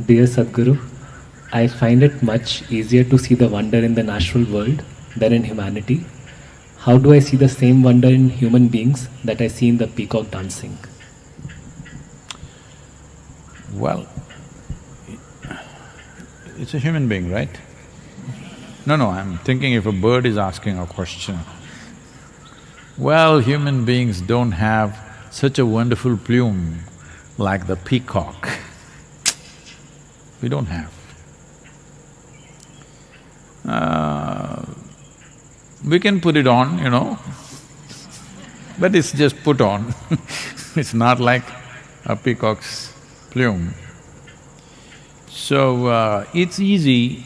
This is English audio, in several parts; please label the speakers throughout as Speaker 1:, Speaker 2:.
Speaker 1: Dear Sadhguru, I find it much easier to see the wonder in the natural world than in humanity. How do I see the same wonder in human beings that I see in the peacock dancing?
Speaker 2: Well, it's a human being, right? No, I'm thinking if a bird is asking a question. Well, human beings don't have such a wonderful plume like the peacock. We don't have. We can put it on, but it's just put on. It's not like a peacock's plume. So, it's easy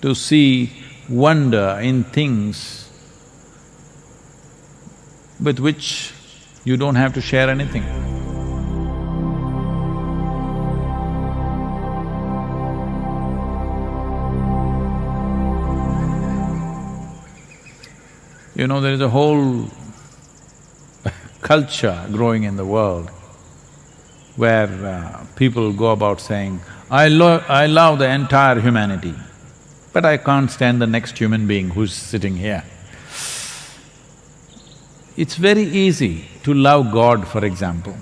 Speaker 2: to see wonder in things with which you don't have to share anything. There is a whole culture growing in the world where people go about saying, I love the entire humanity, but I can't stand the next human being who's sitting here. It's very easy to love God, for example,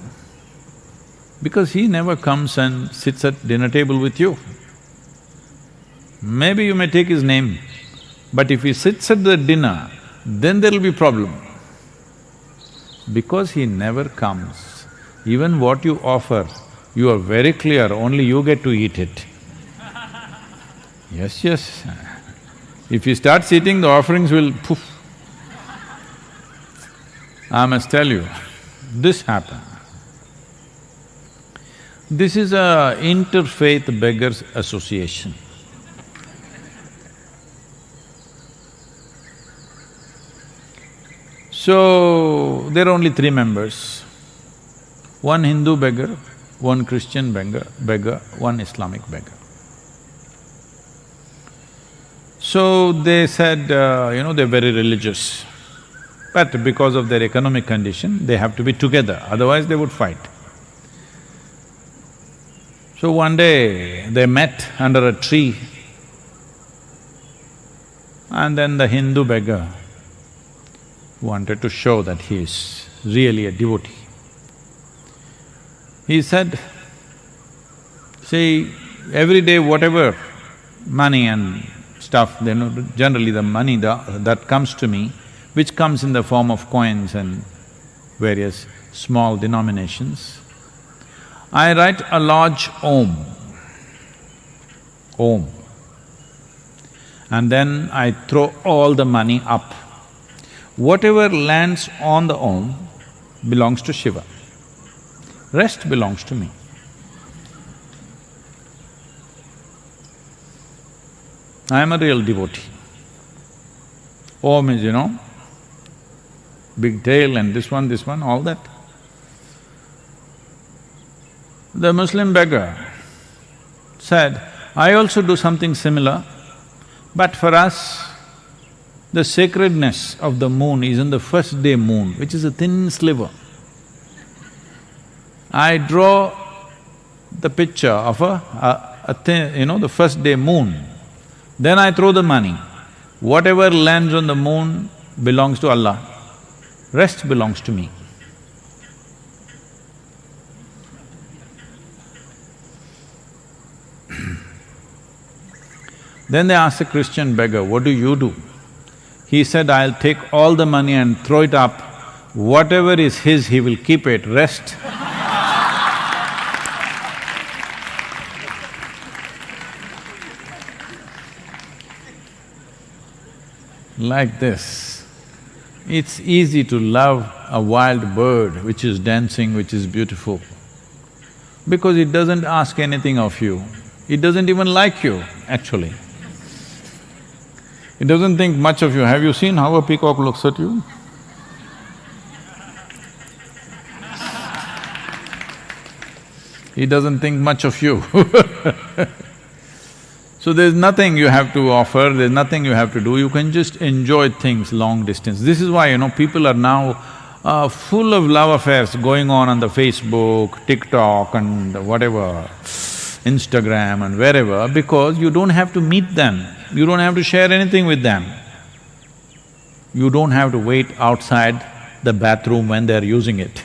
Speaker 2: because He never comes and sits at dinner table with you. Maybe you may take His name, but if He sits at the dinner, then there'll be problem. Because He never comes, even what you offer, you are very clear, only you get to eat it. Yes. If you start eating, the offerings will poof. I must tell you, this happened. This is a interfaith beggars association. So, there are only three members, one Hindu beggar, one Christian beggar, one Islamic beggar. So, they said, they're very religious, but because of their economic condition, they have to be together, otherwise they would fight. So, one day, they met under a tree, and then the Hindu beggar wanted to show that he is really a devotee. He said, see, every day whatever money and stuff, generally the money that comes to me, which comes in the form of coins and various small denominations, I write a large Om, and then I throw all the money up. Whatever lands on the Om belongs to Shiva, rest belongs to me. I am a real devotee. Om is, big tail and this one, all that. The Muslim beggar said, I also do something similar, but for us, the sacredness of the moon is in the first day moon, which is a thin sliver. I draw the picture of a thin, the first day moon, then I throw the money. Whatever lands on the moon belongs to Allah, rest belongs to me. Then they asked a Christian beggar, what do you do? He said, I'll take all the money and throw it up. Whatever is his, he will keep it, rest. Like this, it's easy to love a wild bird which is dancing, which is beautiful, because it doesn't ask anything of you. It doesn't even like you, actually. It doesn't think much of you. Have you seen how a peacock looks at you? He doesn't think much of you. So there's nothing you have to offer, there's nothing you have to do, you can just enjoy things long distance. This is why, people are now full of love affairs going on the Facebook, TikTok and whatever. Instagram and wherever, because you don't have to meet them, you don't have to share anything with them. You don't have to wait outside the bathroom when they're using it.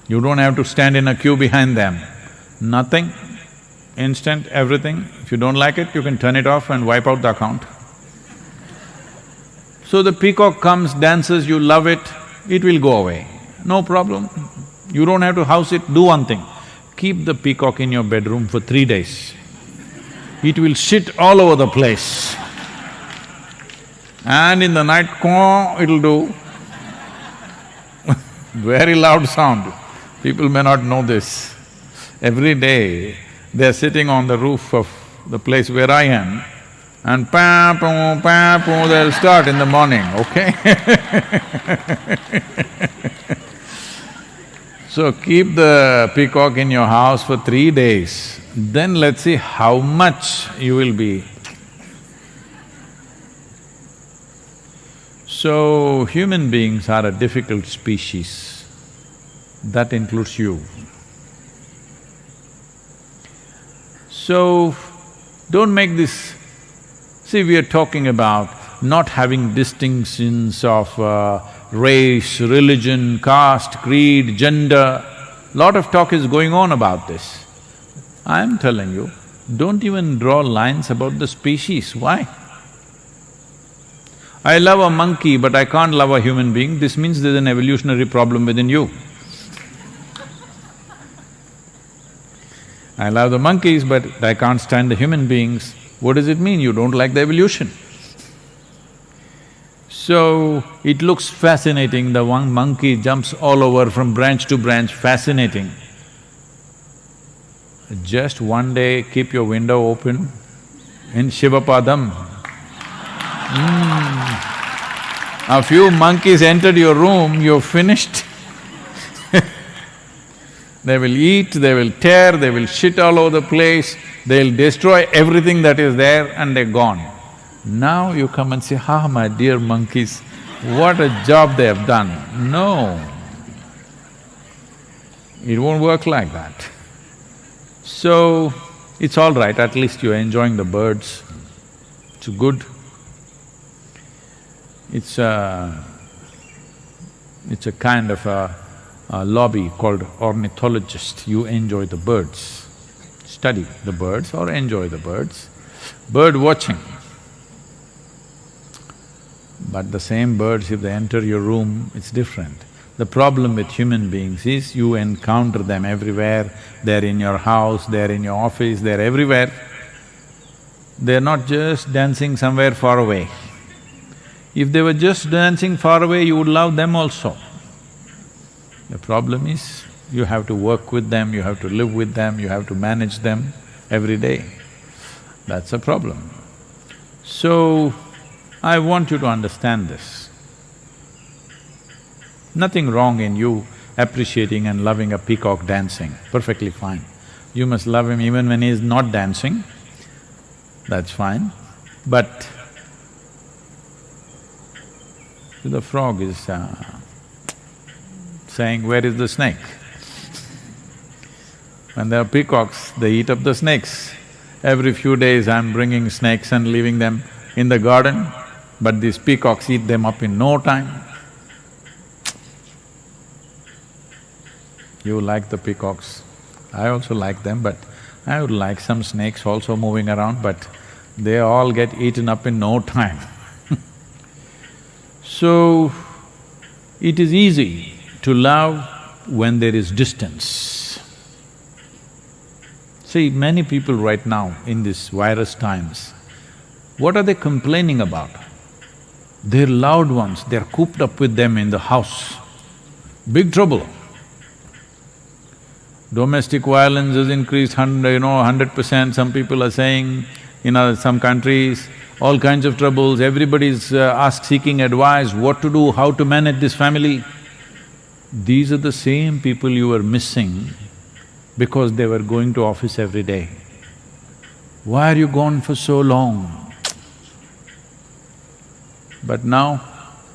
Speaker 2: You don't have to stand in a queue behind them. Nothing, instant, everything. If you don't like it, you can turn it off and wipe out the account. So the peacock comes, dances, you love it, it will go away, no problem. You don't have to house it, do one thing, keep the peacock in your bedroom for 3 days. It will shit all over the place. And in the night, caw, it'll do. Very loud sound. People may not know this. Every day, they're sitting on the roof of the place where I am, and pa-poo, they'll start in the morning, okay? So keep the peacock in your house for 3 days, then let's see how much you will be. So, human beings are a difficult species. That includes you. So, don't make this… See, we are talking about not having distinctions of race, religion, caste, creed, gender. Lot of talk is going on about this. I am telling you, don't even draw lines about the species. Why? I love a monkey, but I can't love a human being, this means there's an evolutionary problem within you. I love the monkeys, but I can't stand the human beings. What does it mean? You don't like the evolution. So, it looks fascinating, the one monkey jumps all over from branch to branch, fascinating. Just one day, keep your window open in Shivapadam. A few monkeys entered your room, you're finished. They will eat, they will tear, they will shit all over the place, they'll destroy everything that is there and they're gone. Now you come and say, ah, my dear monkeys, what a job they have done. No, it won't work like that. So, it's all right, at least you're enjoying the birds, it's good. It's a kind of a lobby called ornithologist. You enjoy the birds, study the birds or enjoy the birds. Bird watching. But the same birds, if they enter your room, it's different. The problem with human beings is you encounter them everywhere, they're in your house, they're in your office, they're everywhere. They're not just dancing somewhere far away. If they were just dancing far away, you would love them also. The problem is, you have to work with them, you have to live with them, you have to manage them every day. That's a problem. So, I want you to understand this. Nothing wrong in you appreciating and loving a peacock dancing, perfectly fine. You must love him even when he is not dancing, that's fine. But the frog is saying, where is the snake? When there are peacocks, they eat up the snakes. Every few days I'm bringing snakes and leaving them in the garden, but these peacocks eat them up in no time. You like the peacocks, I also like them, but I would like some snakes also moving around, but they all get eaten up in no time. So, it is easy to love when there is distance. See, many people right now in this virus times, what are they complaining about? Their loved ones, they're cooped up with them in the house. Big trouble. Domestic violence has increased 100%, some people are saying, in some countries, all kinds of troubles, everybody's seeking advice, what to do, how to manage this family. These are the same people you were missing because they were going to office every day. Why are you gone for so long? But now,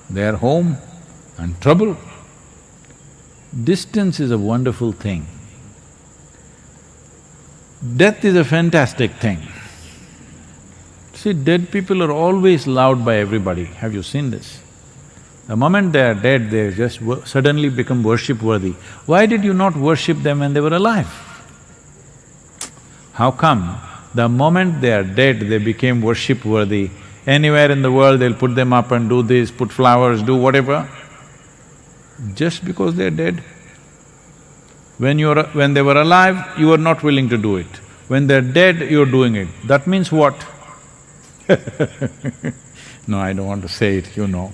Speaker 2: they're home and trouble. Distance is a wonderful thing. Death is a fantastic thing. See, dead people are always loved by everybody. Have you seen this? The moment they are dead, they just suddenly become worship-worthy. Why did you not worship them when they were alive? How come the moment they are dead, they became worship-worthy? Anywhere in the world, they'll put them up and do this, put flowers, do whatever. Just because they're dead. When they were alive, you were not willing to do it. When they're dead, you're doing it. That means what? No, I don't want to say it, you know.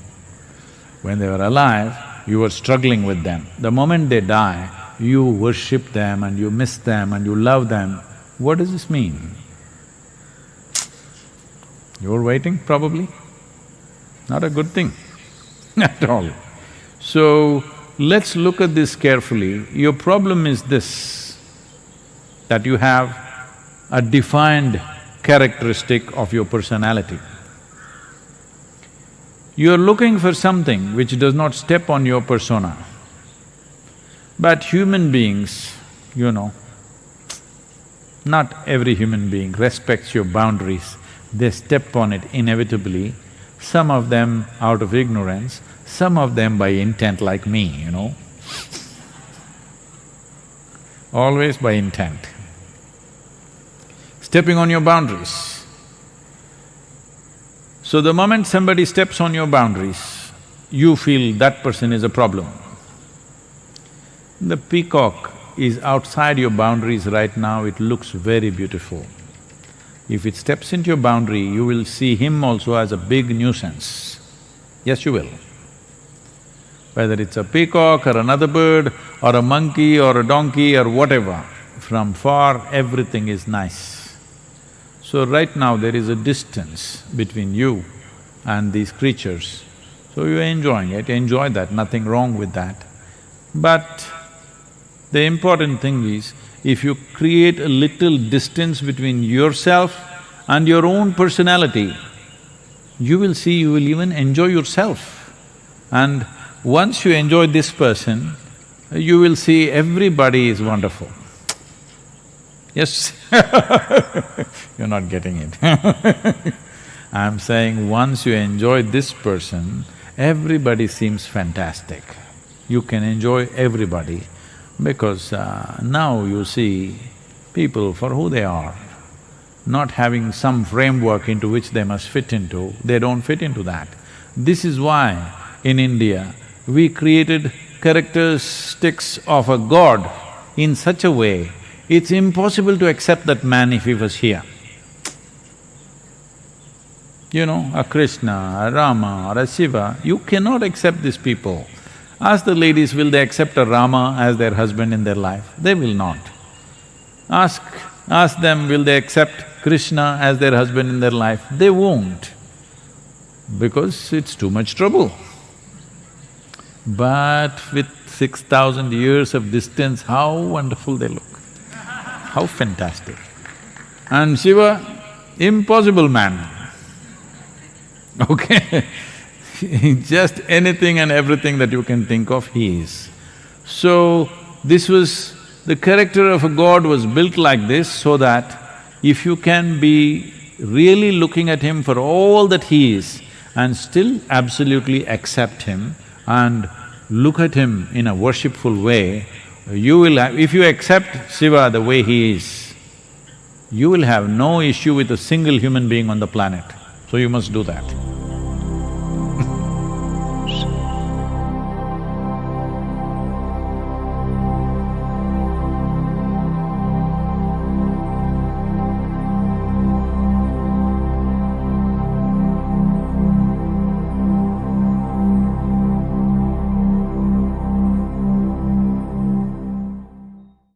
Speaker 2: When they were alive, you were struggling with them. The moment they die, you worship them and you miss them and you love them. What does this mean? You're waiting, probably? Not a good thing at all. So, let's look at this carefully. Your problem is this, that you have a defined characteristic of your personality. You're looking for something which does not step on your persona. But human beings, you know, not every human being respects your boundaries. They step on it inevitably, some of them out of ignorance, some of them by intent like me, you know. Always by intent. Stepping on your boundaries. So the moment somebody steps on your boundaries, you feel that person is a problem. The peacock is outside your boundaries right now, it looks very beautiful. If it steps into your boundary, you will see him also as a big nuisance. Yes, you will. Whether it's a peacock or another bird or a monkey or a donkey or whatever, from far everything is nice. So right now there is a distance between you and these creatures. So you're enjoying it, enjoy that, nothing wrong with that. But the important thing is, if you create a little distance between yourself and your own personality, you will see you will even enjoy yourself. And once you enjoy this person, you will see everybody is wonderful. Yes? You're not getting it. I'm saying once you enjoy this person, everybody seems fantastic. You can enjoy everybody because now you see people for who they are, not having some framework into which they must fit into, they don't fit into that. This is why in India, we created characteristics of a god in such a way, it's impossible to accept that man if he was here. You know, a Krishna, a Rama or a Shiva, you cannot accept these people. Ask the ladies, will they accept a Rama as their husband in their life? They will not. Ask them, will they accept Krishna as their husband in their life? They won't, because it's too much trouble. But with 6,000 years of distance, how wonderful they look, how fantastic. And Shiva, impossible man, okay? Just anything and everything that you can think of, he is. So, this was… the character of a god was built like this so that if you can be really looking at him for all that he is and still absolutely accept him and look at him in a worshipful way, you will have… if you accept Shiva the way he is, you will have no issue with a single human being on the planet. So you must do that.